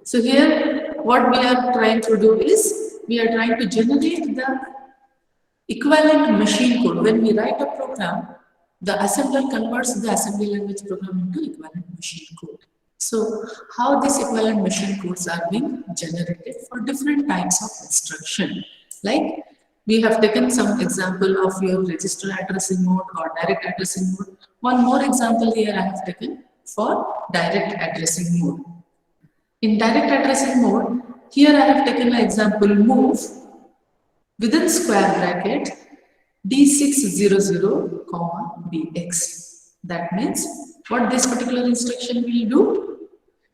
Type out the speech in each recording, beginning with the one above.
So here what we are trying to do is we are trying to generate the equivalent machine code. When we write a program, the assembler converts the assembly language program into equivalent machine code. So how these equivalent machine codes are being generated for different types of instruction. Like we have taken some example of your register addressing mode or direct addressing mode. One more example here I have taken for direct addressing mode. In direct addressing mode, here I have taken an example move within square bracket D600, BX. That means what this particular instruction will do?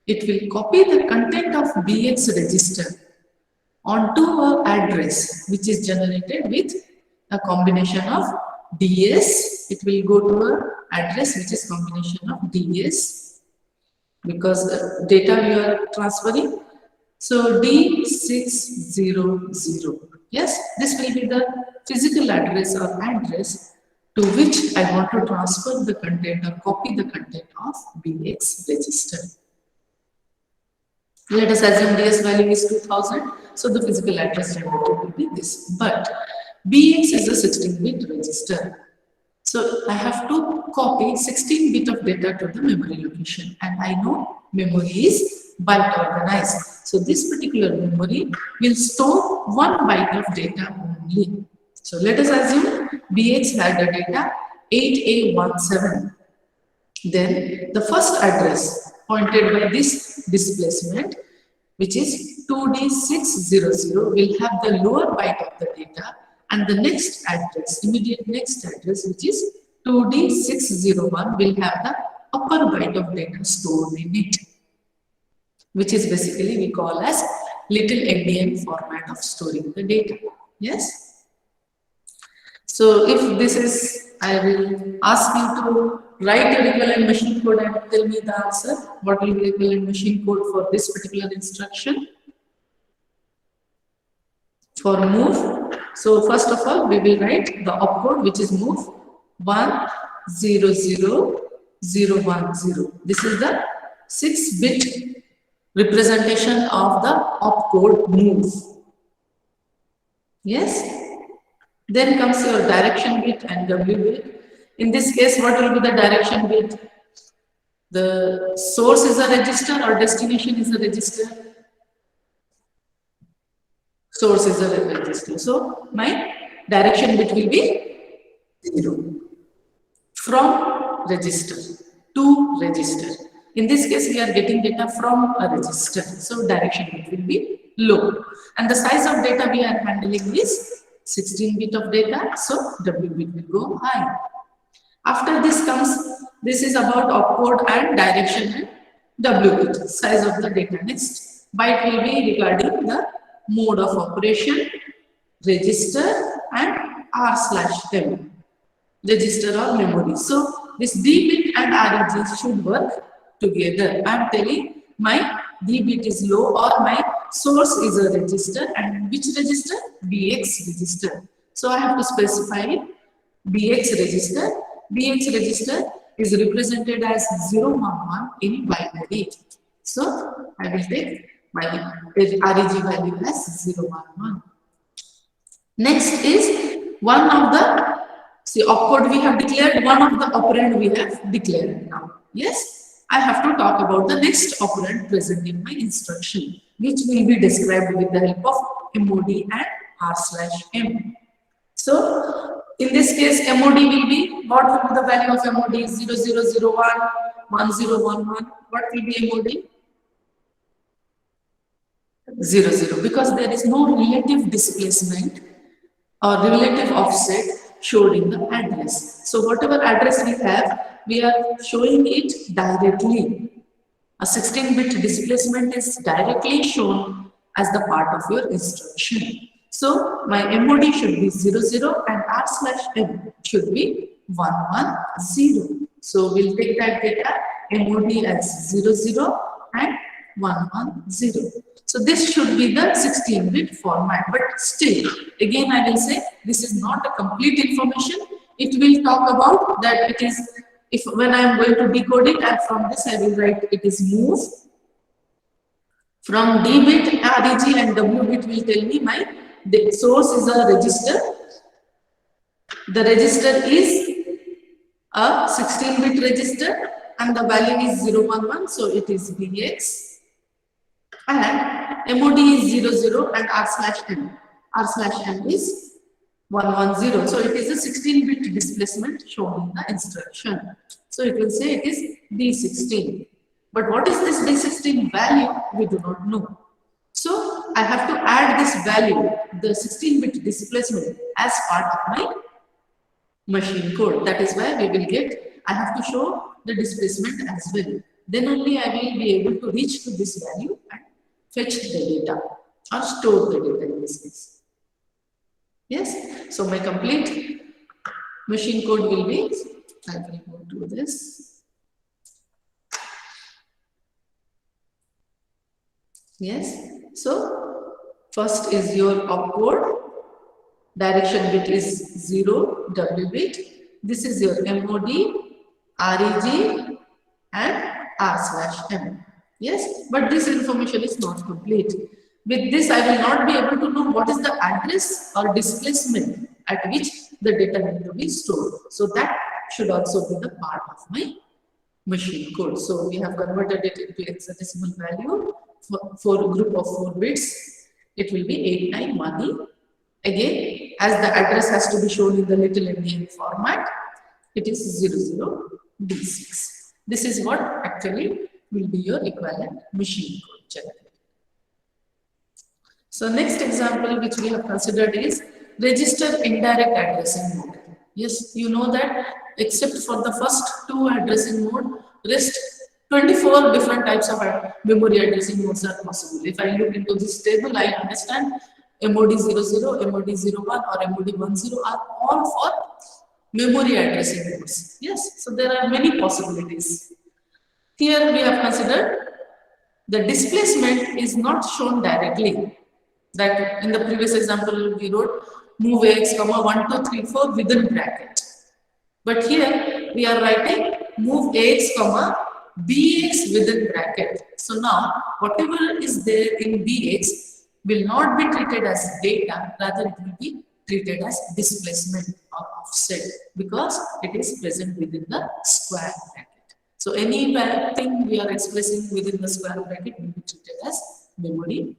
It will copy the content of BX register onto an address which is generated with a combination of DS. It will go to an address which is combination of DS because data we are transferring. So D600. Yes, this will be the physical address or address to which I want to transfer the content or copy the content of BX register. Let us assume DS value is 2000. So the physical address generated will be this. But BX is a 16-bit register. So I have to copy 16-bit of data to the memory location, and I know memory is byte organized. So this particular memory will store 1 byte of data only. So let us assume BX had the data 8A17. Then the first address pointed by this displacement, which is 2D600, will have the lower byte of the data, and the next address, immediate next address, which is 2D601, will have the upper byte of data stored in it, which is basically we call as little endian format of storing the data. Yes. So if this is, I will ask you to write your equivalent machine code and tell me the answer. What will be the equivalent machine code for this particular instruction? For move. So first of all, we will write the opcode, which is move 100010. This is the 6-bit representation of the opcode move. Yes. Then comes your direction bit and W bit. In this case, what will be the direction bit? The source is a register or destination is a register? Source is a register. So my direction bit will be 0. From register to register. In this case, we are getting data from a register. So direction bit will be low. And the size of data we are handling is 16-bit of data. So W bit will go high. After this comes, this is about opcode and direction and W bit, size of the data. Next byte will be regarding the mode of operation, register and R/M, register or memory. So this D bit and REG should work together. I am telling my D bit is low or my source is a register, and which register? BX register. So I have to specify BX register. BX register is represented as 011 in binary. So I will take my REG value as 011. Next is one of the, see, opcode we have declared, one of the operand we have declared now. Yes, I have to talk about the next operand present in my instruction, which will be described with the help of MOD and R/M. So in this case, MOD will be, what will be the value of MOD? 0001, 1011. What will be MOD? 00, because there is no relative displacement or relative offset showed in the address. So whatever address we are showing it directly. A 16-bit displacement is directly shown as the part of your instruction. So my MOD should be 00 and R/M should be 110. So we'll take that data MOD as 00 and 110. So this should be the 16-bit format, but still, again I will say this is not a complete information. It will talk about that it is, if when I am going to decode it, and from this I will write it is move From D bit, REG and W bit will tell me my source is a register. The register is a 16-bit register and the value is 011, so it is BX. And MOD is 00 and R/M. R/M is 110. So it is a 16-bit displacement shown in the instruction. So it will say it is D16. But what is this D16 value? We do not know. So I have to add this value, the 16-bit displacement, as part of my machine code. That is why we will get, I have to show the displacement as well. Then only I will be able to reach to this value and fetch the data or store the data in this case. Yes, so my complete machine code will be, I will go to this. Yes, so first is your opcode. Direction bit is 0, W bit. This is your MOD, REG and R/M. Yes, but this information is not complete. With this, I will not be able to know what is the address or displacement at which the data need to be stored. So that should also be the part of my machine code. So we have converted it into hexadecimal value for a group of 4 bits. It will be 8910. Again, as the address has to be shown in the little endian format, it is 00D6. This is what actually will be your equivalent machine code generated. So next example which we have considered is register indirect addressing mode. Yes, you know that except for the first 2 addressing mode, rest 24 different types of memory addressing modes are possible. If I look into this table, I understand MOD 00, MOD 01 or MOD 10 are all for memory addressing modes. Yes, so there are many possibilities. Here we have considered the displacement is not shown directly. That in the previous example we wrote move AX, 1, 2, 3, 4 within bracket. But here we are writing move AX, BX within bracket. So now whatever is there in BX will not be treated as data, rather it will be treated as displacement or offset because it is present within the square bracket. So anything we are expressing within the square bracket will be treated as memory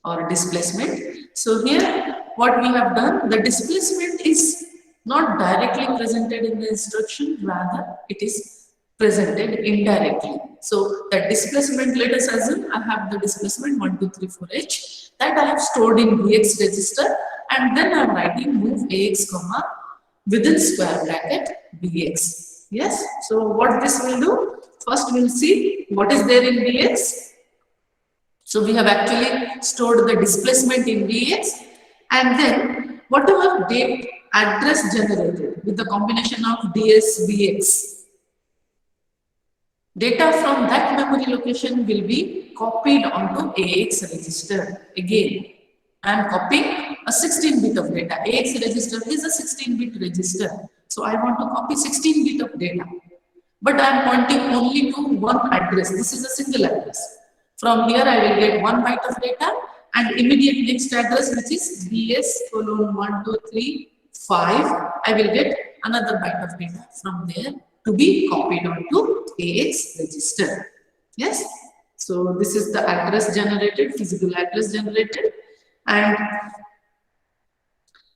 or displacement. So here what we have done, the displacement is not directly presented in the instruction, rather it is presented indirectly. So the displacement, let us assume I have the displacement 1, 2, 3, 4H that I have stored in BX register, and then I am writing move AX, within square bracket BX. Yes, so what this will do, first we will see what is there in BX. So we have actually stored the displacement in BX, and then whatever date address generated with the combination of DS, BX, data from that memory location will be copied onto AX register. Again, I am copying a 16-bit of data. AX register is a 16-bit register. So I want to copy 16-bit of data. But I am pointing only to one address. This is a single address. From here I will get 1 byte of data and immediate next address, which is BS colon 1, 2, 3, 5. I will get another byte of data from there to be copied onto AX register. Yes. So this is the address generated, physical address generated. And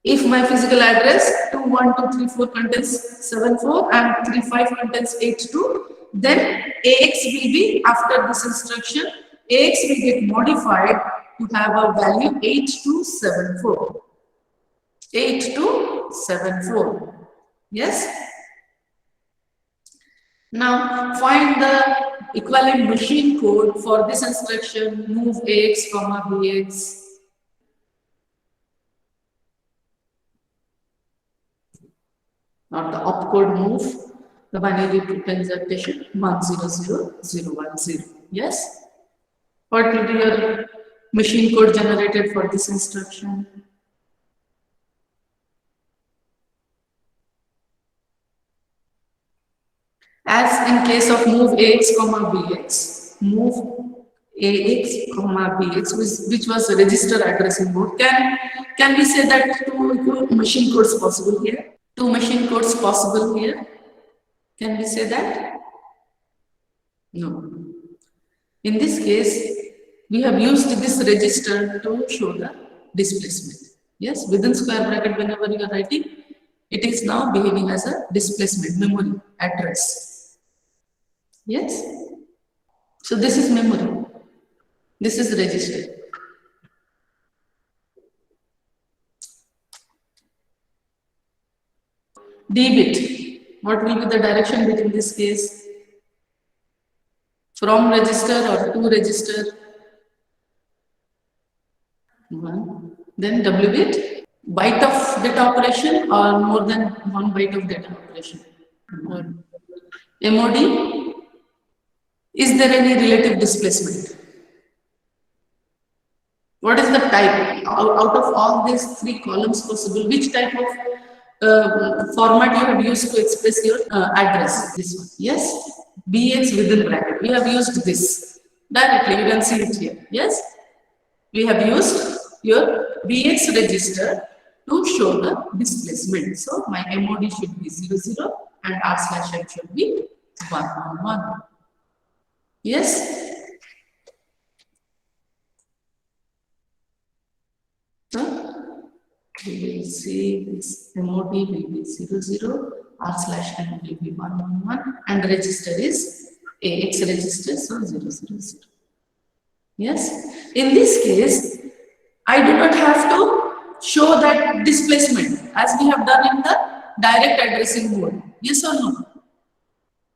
if my physical address 21234 contains 74 and 35 contains 82, then AX will be, after this instruction, AX will get modified to have a value 8274. 8274. Yes. Now find the equivalent machine code for this instruction move AX, BX. Not the opcode move, the binary representation 100010. Yes. What will be your machine code generated for this instruction? As in case of move AX, BX, move AX, BX, which was a register addressing mode. Can we say that two machine codes possible here? Two machine codes possible here. Can we say that? No. In this case, we have used this register to show the displacement. Yes, within square bracket, whenever you are writing, it is now behaving as a displacement memory address. Yes. So this is memory. This is register. D bit. What will be the direction bit in this case? From register or to register? 1. Then W bit. Byte of data operation or more than 1 byte of data operation? 1. MOD. Is there any relative displacement? What is the type? Out of all these 3 columns possible, which type of format you have used to express your address? This one. Yes? BX within bracket. We have used this. Directly, you can see it here. Yes? We have used your BX register to show the displacement. So, my MOD should be 00 and R/M should be 111. Yes? So, we will see this MOD will be 00, R/M will be 111, and register is AX register, so 000. Yes? In this case, I do not have to show that displacement as we have done in the direct addressing mode. Yes or no?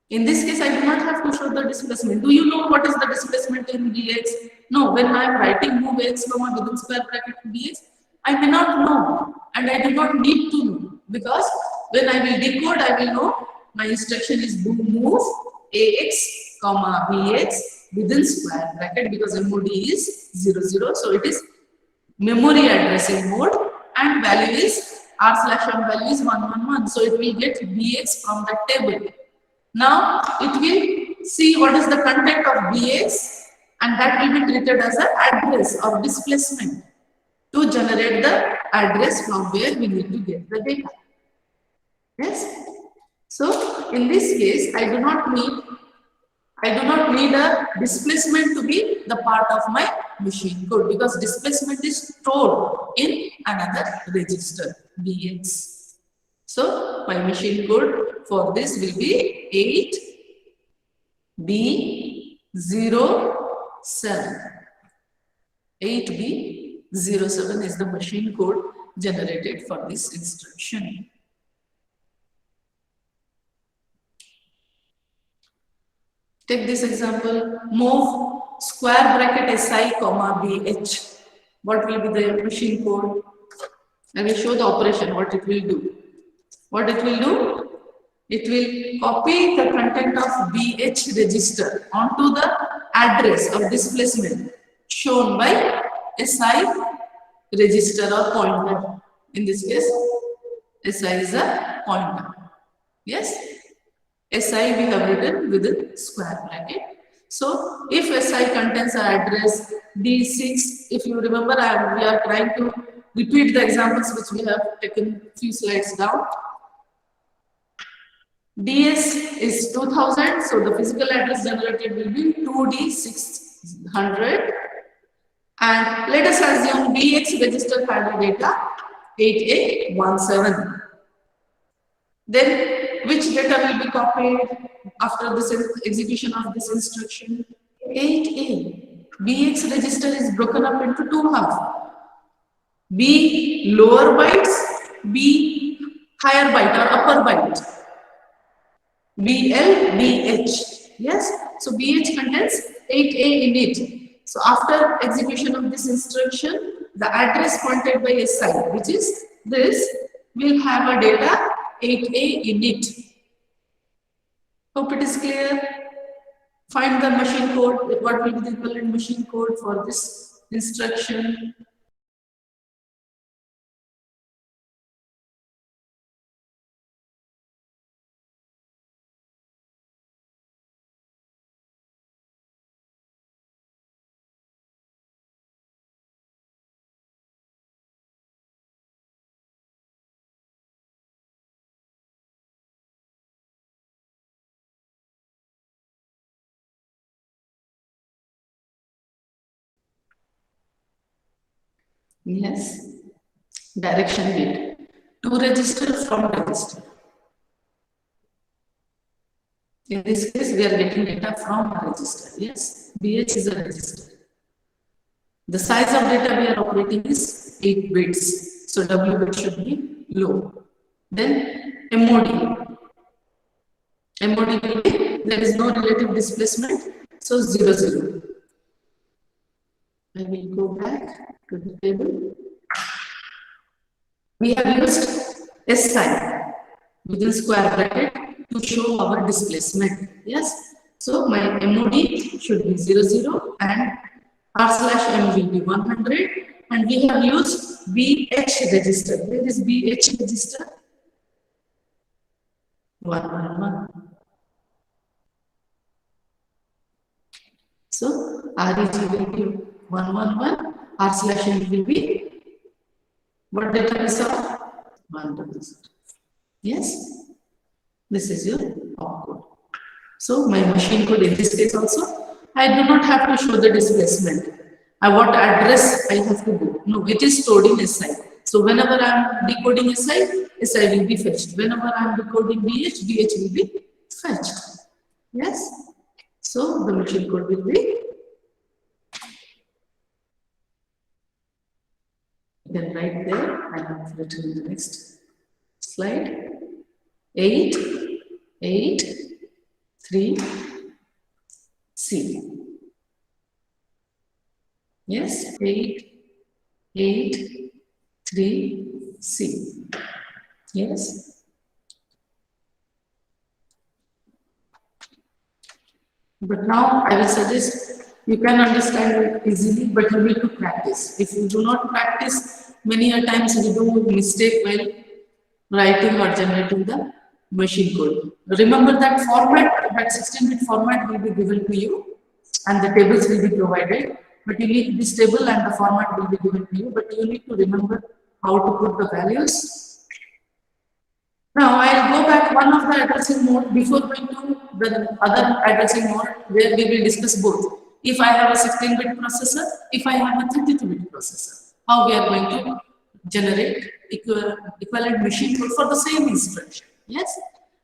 In this case, I do not have to show the displacement. Do you know what is the displacement in BX? No, when I am writing move X comma within square bracket BX, I may not know and I do not need to know, because when I will decode, I will know my instruction is move AX comma BX within square bracket, because MOD is 00. So it is memory addressing mode and value is R/M value is 111. So it will get BX from that table. Now it will see what is the content of BX, and that will be treated as an address or displacement to generate the address from where we need to get the data. Yes. So in this case, I do not need a displacement to be the part of my machine code, because displacement is stored in another register BX. So my machine code for this will be 8B07. 8B07 is the machine code generated for this instruction. Take this example, move square bracket SI comma BH. What will be the machine code? I will show the operation, what it will do. What it will do? It will copy the content of BH register onto the address of displacement shown by SI register or pointer. In this case, SI is a pointer. Yes? SI we have written within square bracket. So if SI contains an address D6, if you remember, we are trying to repeat the examples which we have taken few slides down. DS is 2000, so the physical address generated will be 2D600. And let us assume BX register had data 8817. Then which data will be copied after this execution of this instruction? 8A. BX register is broken up into two halves. B lower bytes, B higher byte or upper byte. BL, BH. Yes, so BH contains 8A in it. So after execution of this instruction, the address pointed by SI, which is this, will have a data 8A in it. Hope it is clear. Find the machine code. What will be the equivalent machine code for this instruction? Yes, direction bit. To register from register. In this case, we are getting data from a register. Yes, BH is a register. The size of data we are operating is 8 bits. So W bit should be low. Then MOD. MOD will be, there is no relative displacement. So 0, 0. I will go back to the table. We have used S sign within square bracket to show our displacement. Yes. So my MOD should be 0, 0 and R/M will be 100 and we have used BH register. Where is BH register? 111. So REG will be 111, R/M will be what data we saw? 100. Yes, this is your opcode. So my machine code in this case also, I do not have to show the displacement. What address I have to go. No, it is stored in SI. So whenever I am decoding SI, SI will be fetched. Whenever I am decoding BH, BH will be fetched. Yes. So the machine code will be. You can write there. I have written in the next slide. 8, 8, 3, C. Yes, 8, 8, 3, C. Yes. But now I will suggest you can understand it easily, but you need to practice. If you do not practice, many a times you do mistake while writing or generating the machine code. Remember that format, that 16-bit format will be given to you and the tables will be provided. But you need this table and the format will be given to you, but you need to remember how to put the values. Now I'll go back one of the addressing mode before going to the other addressing mode where we will discuss both. If I have a 16-bit processor, if I have a 32-bit processor, how we are going to generate equivalent machine code for the same instruction. Yes,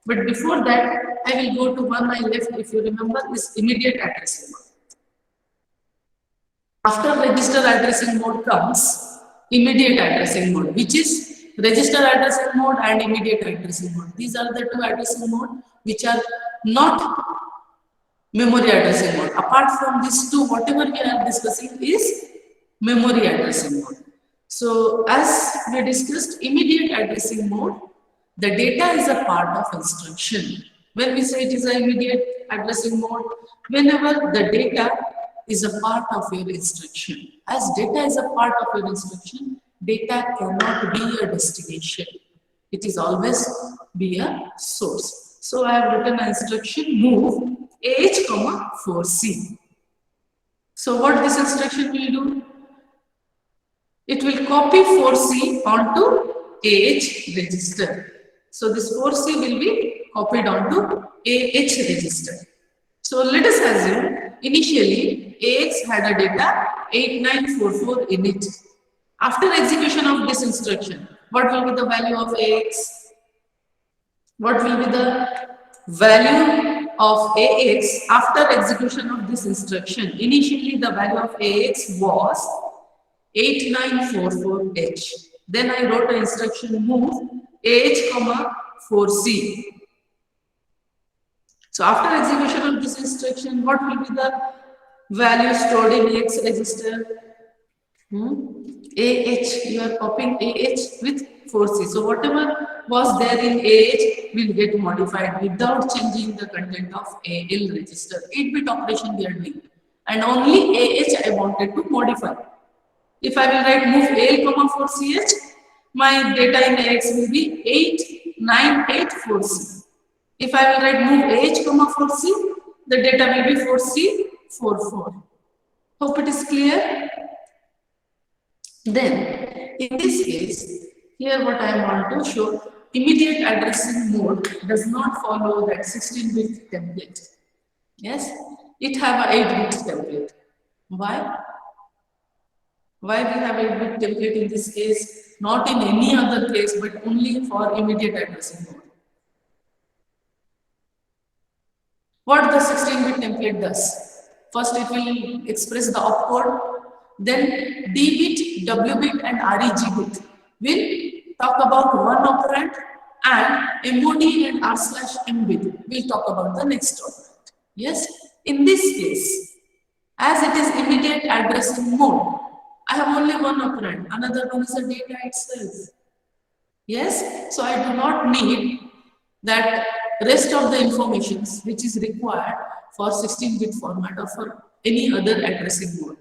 but before that, I will go to one I left. If you remember, is immediate addressing mode. After register addressing mode comes immediate addressing mode, which is register addressing mode and immediate addressing mode. These are the two addressing mode which are not memory addressing mode. Apart from these two, whatever we are discussing is memory addressing mode. So as we discussed, immediate addressing mode, the data is a part of instruction. When we say it is an immediate addressing mode, whenever the data is a part of your instruction. As data is a part of your instruction, data cannot be a destination. It is always be a source. So I have written an instruction move AH, 4C. So what this instruction will do? It will copy 4C onto AH register. So this 4C will be copied onto AH register. So let us assume initially AX had a data 8944 in it. After execution of this instruction, what will be the value of AX? What will be the value of AX after execution of this instruction? Initially the value of AX was 8944H. Then I wrote an instruction move AH, 4C. So after execution of this instruction, what will be the value stored in AX register? AH, you are copying AH with 4C. So whatever was there in AH will get modified without changing the content of AL register. 8-bit operation we are doing. And only AH I wanted to modify. If I will write move AL, 4CH, my data in AX will be 8984C. If I will write move AH, 4C, the data will be 4C, 44. Hope it is clear. Then, in this case, here what I want to show, immediate addressing mode does not follow that 16-bit template. Yes, it have a 8-bit template. Why? Why we have 8-bit template in this case, not in any other case, but only for immediate addressing mode. What the 16-bit template does? First, it will express the opcode, then D bit, W bit, and REG bit will talk about one operand, and MOD and R/M bit will talk about the next operand. Yes, in this case, as it is immediate addressing mode, I have only one operand, another one is the data itself. Yes, so I do not need that rest of the informations which is required for 16-bit format or for any other addressing mode,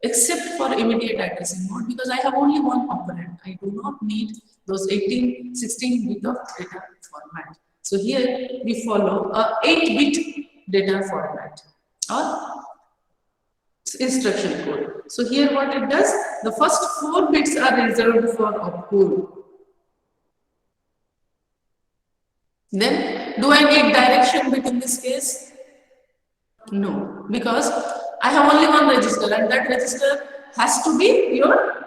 except for immediate addressing mode, because I have only one operand. I do not need those 16-bit of data format. So here we follow a 8-bit data format or instruction code. So here what it does, the first 4 bits are reserved for opcode. Then, do I need direction bit in this case? No, because I have only one register, and that register has to be your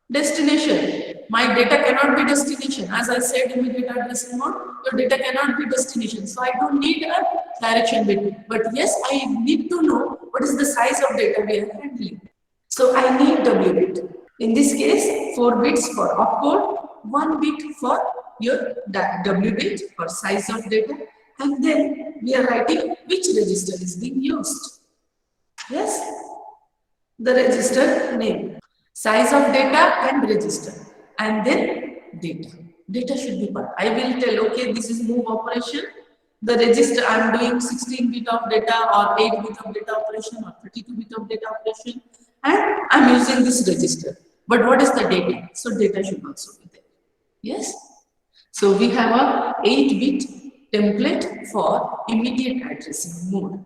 destination. My data cannot be destination. As I said, immediate addressing mode, your data cannot be destination. So I don't need a direction bit. But yes, I need to know what is the size of data we are handling. So I need W bit. In this case, 4 bits for opcode, 1 bit for your W bit for size of data, and then we are writing which register is being used. Yes, the register name, size of data and register, and then data. Data should be part. I will tell, okay, this is move operation. The register, I am doing 16-bit of data or 8-bit of data operation or 32-bit of data operation, and I am using this register. But what is the data? So data should also be there. Yes. So we have a 8-bit template for immediate addressing mode.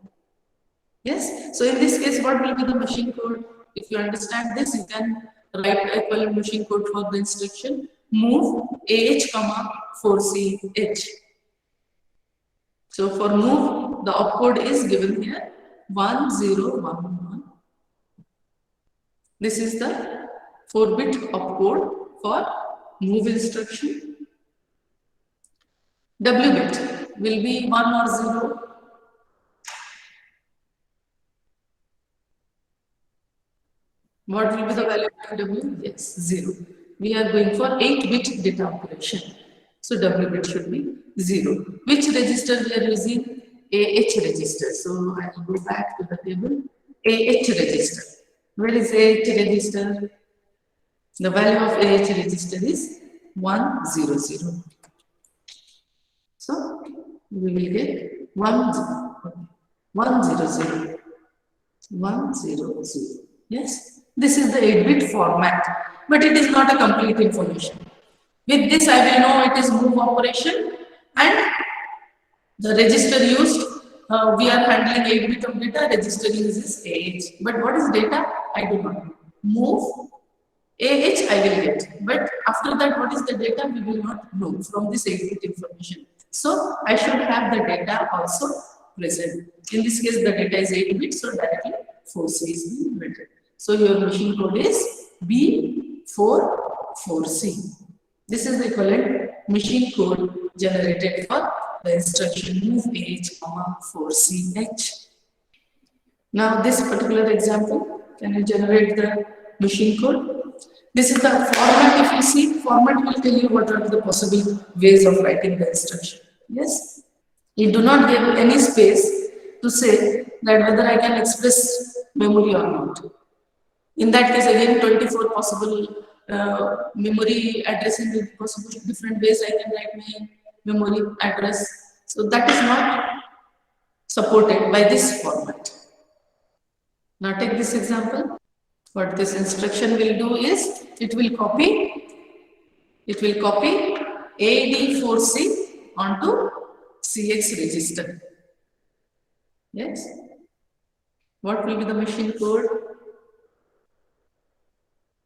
Yes. So in this case, what will be the machine code? If you understand this, you can write equivalent machine code for the instruction move AH, 4CH. So for move, the opcode is given here 1011. This is the 4-bit opcode for move instruction. W bit will be 1 or 0. What will be the value of W? Yes, 0. We are going for 8-bit data operation. So W bit should be 0. Which register we are using? AH register. So I will go back to the table. AH register. Where is AH register? The value of AH register is 100. So we will get 100. 100. Yes, this is the 8-bit format, but it is not a complete information. With this, I will know it is move operation and the register used. We are handling 8-bit of data, register uses AH. But what is data? I do not know. Move AH I will get, but after that, what is the data? We will not know from this 8-bit information. So I should have the data also present. In this case, the data is 8-bit, so directly 4C is being written. So your machine code is B44C. This is the equivalent machine code generated for the instruction move AH, 4CH. Now this particular example, can you generate the machine code? This is the format. If you see, format will tell you what are the possible ways of writing the instruction. Yes, you do not give any space to say that whether I can express memory or not. In that case, again, 24 possible memory addressing with possible different ways I can write my memory address. So that is not supported by this format. Now take this example. What this instruction will do is it will copy AD4C onto CX register. Yes. What will be the machine code?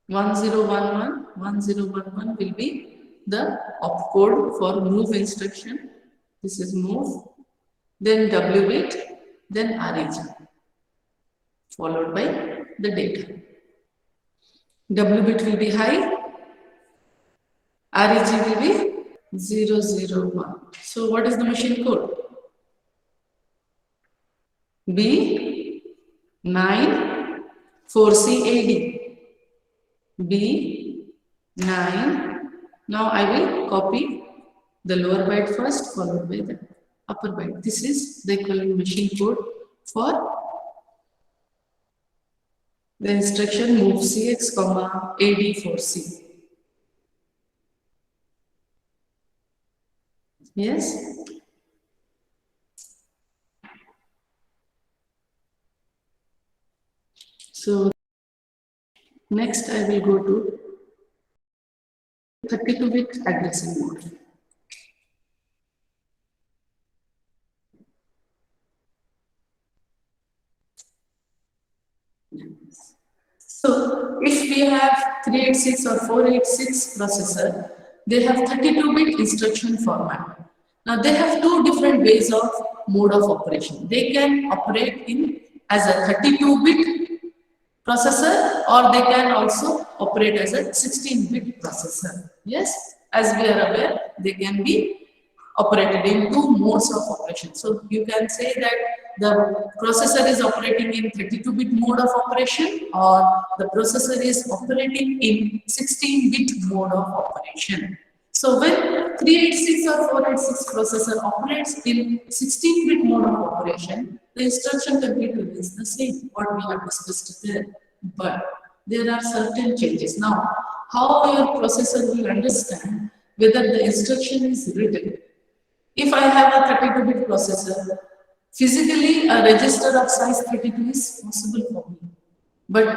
1011. 1011 will be the opcode for move instruction. This is move, then W bit, then REG, followed by the data. W bit will be high, REG will be 001. So what is the machine code? B9 4CAD. B9. Now I will copy the lower byte first, followed by the upper byte. This is the equivalent machine code for the instruction move CX, AD4C. Yes? So next I will go to 32-bit addressing mode. So if we have 386 or 486 processor, they have 32-bit instruction format. Now they have two different ways of mode of operation. They can operate in as a 32-bit processor, or they can also operate as a 16-bit processor. Yes, as we are aware, they can be operated in two modes of operation. So you can say that the processor is operating in 32-bit mode of operation, or the processor is operating in 16-bit mode of operation. So when 386 or 486 processor operates in 16-bit mode of operation, the instruction complete remains the same, what we have discussed there. But there are certain changes. Now, how your processor will understand whether the instruction is written? If I have a 32-bit processor, physically a register of size 32 is possible for me. But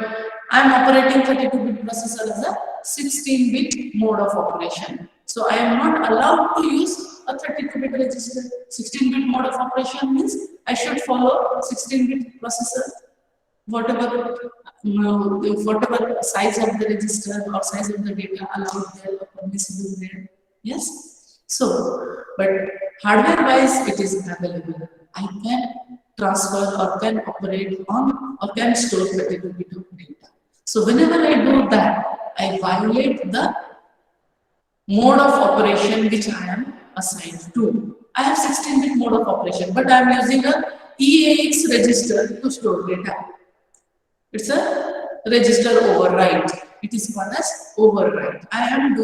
I am operating 32-bit processor as a 16-bit mode of operation. So I am not allowed to use a 32-bit register. 16-bit mode of operation means I should follow 16-bit processor, whatever size of the register or size of the data allowed there or permissible there. Yes. So, but hardware-wise, it is available. I can transfer or can operate on or can store 32-bit of data. So, whenever I do that, I violate the mode of operation which I am assigned to. I have 16-bit mode of operation, but I am using a EAX register to store data. It's a register override. It is called as override. I am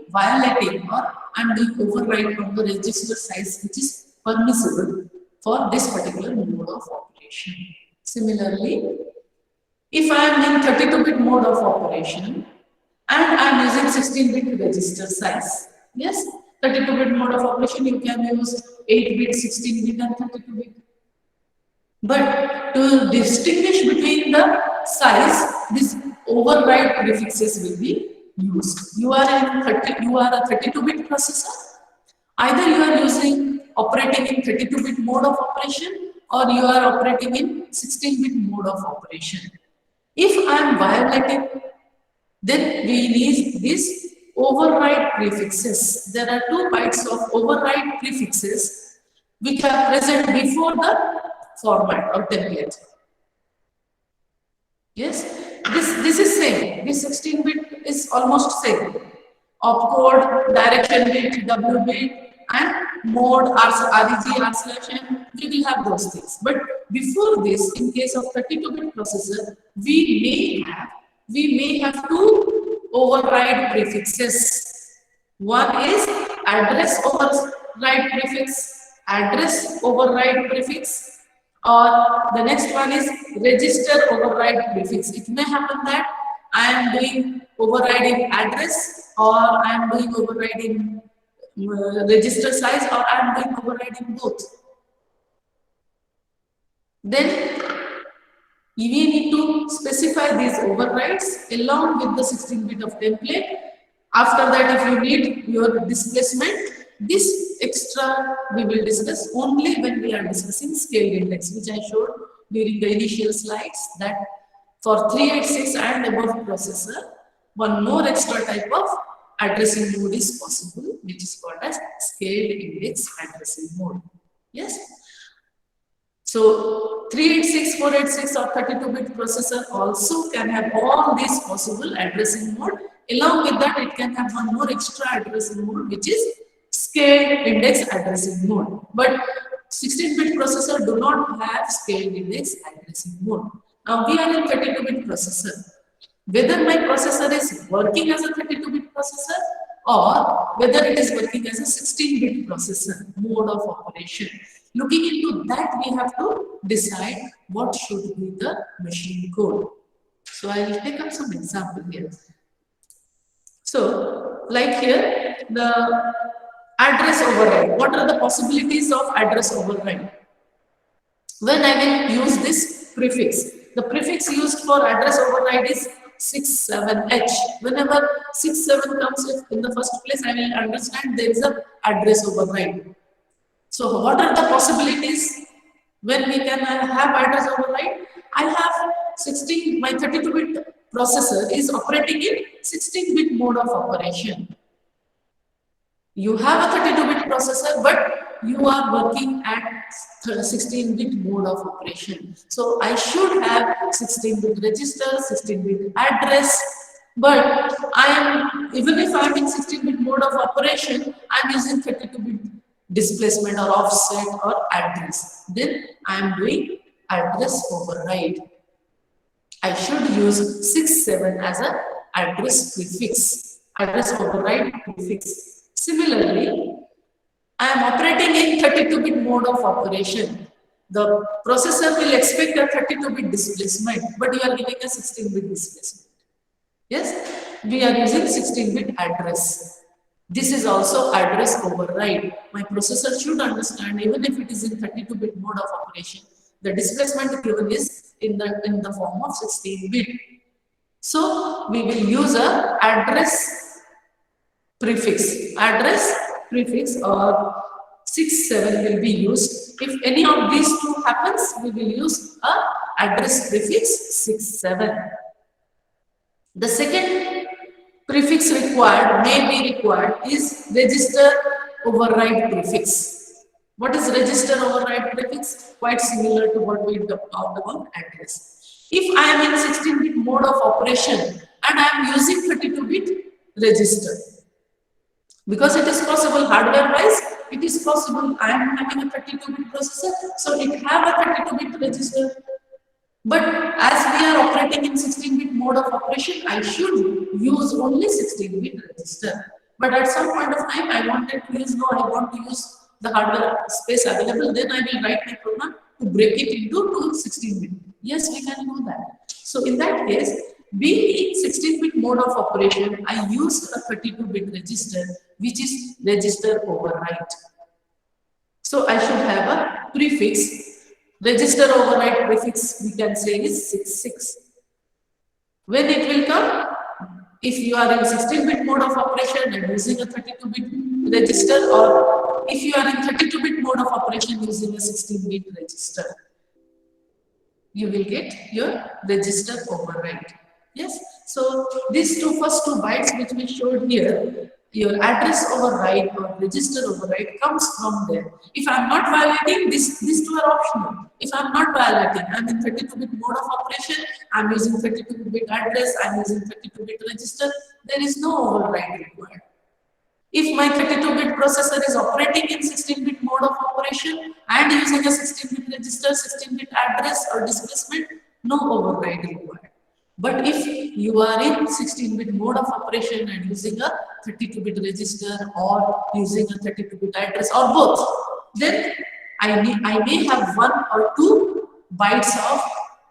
violating or I am doing override on the register size which is permissible for this particular mode of operation. Similarly, if I am in 32-bit mode of operation and I am using 16-bit register size, yes, 32-bit mode of operation you can use 8-bit, 16-bit and 32-bit. But to distinguish between the size, this override prefixes will be used. You are a 32-bit processor. Either you are operating in 32-bit mode of operation, or you are operating in 16-bit mode of operation. If I am violating, then we need these override prefixes. There are two bytes of override prefixes which are present before the format or template. Yes, this is same. This 16-bit is almost same. Opcode, direction bit, W bit, and mode, REG, R/N. We will have those things. But before this, in case of 32-bit processor, we may have two override prefixes. One is address override prefix, or the next one is register override prefix. It may happen that I am doing overriding address, or I am doing overriding register size, or I am doing overriding both. Then we need to specify these overrides along with the 16-bit of template. After that, if you need your displacement, this extra we will discuss only when we are discussing scaled index, which I showed during the initial slides, that for 386 and above processor, one more extra type of addressing mode is possible, which is called as scaled index addressing mode. Yes. So 386, 486 or 32-bit processor also can have all these possible addressing mode. Along with that, it can have one more extra addressing mode, which is scaled index addressing mode. But 16-bit processor do not have scaled index addressing mode. Now we are in 32-bit processor. Whether my processor is working as a 32-bit processor or whether it is working as a 16-bit processor mode of operation. Looking into that, we have to decide what should be the machine code. So I will take up some example here. So, like here, the address override. What are the possibilities of address override? When I will use this prefix, the prefix used for address override is 67H. Whenever 67 comes in the first place, I will understand there is a address override. So what are the possibilities when we can have address override? I have 16, my 32-bit processor is operating in 16-bit mode of operation. You have a 32-bit processor, but you are working at 16-bit mode of operation. So I should have 16-bit register, 16-bit address, but even if I am in 16-bit mode of operation, I am using 32-bit displacement or offset or address. Then I am doing address override. I should use 67 as an address prefix, address override prefix. Similarly, I am operating in 32-bit mode of operation. The processor will expect a 32-bit displacement, but you are giving a 16-bit displacement. Yes, we are using 16-bit address. This is also address override. My processor should understand, even if it is in 32-bit mode of operation, the displacement given is in the form of 16-bit. So we will use a address prefix or 67 will be used. If any of these two happens, we will use a address prefix 67. The second prefix may be required is register override prefix. What is register override prefix? Quite similar to what we talked about address. If I am in 16-bit mode of operation and I am using 32-bit register, because it is possible hardware-wise, it is possible I am having a 32-bit processor, so it have a 32-bit register. But as we are operating in 16-bit mode of operation, I should use only 16-bit register. But at some point of time, I want to use the hardware space available, then I will write my program to break it into 16-bit. Yes, we can do that. So in that case, being in 16-bit mode of operation, I use a 32-bit register, which is register override. So I should have a prefix. Register override prefix, we can say, is 66. When it will come, if you are in 16-bit mode of operation and using a 32-bit register, or if you are in 32-bit mode of operation using a 16-bit register, you will get your register override. Yes, so these first two bytes which we showed here, your address override or register override comes from there. If I am not violating, these two are optional. If I am not violating, I am in 32-bit mode of operation, I am using 32-bit address, I am using 32-bit register, there is no override required. If my 32-bit processor is operating in 16-bit mode of operation and using a 16-bit register, 16-bit address or displacement, no override required. But if you are in 16-bit mode of operation and using a 32-bit register or using a 32-bit address or both, then I may have 1 or 2 bytes of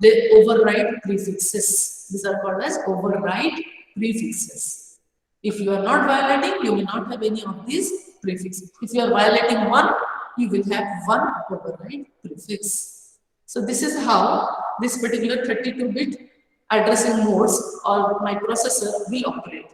the override prefixes. These are called as override prefixes. If you are not violating, you will not have any of these prefixes. If you are violating one, you will have one override prefix. So this is how this particular 32-bit addressing modes or my processor will operate.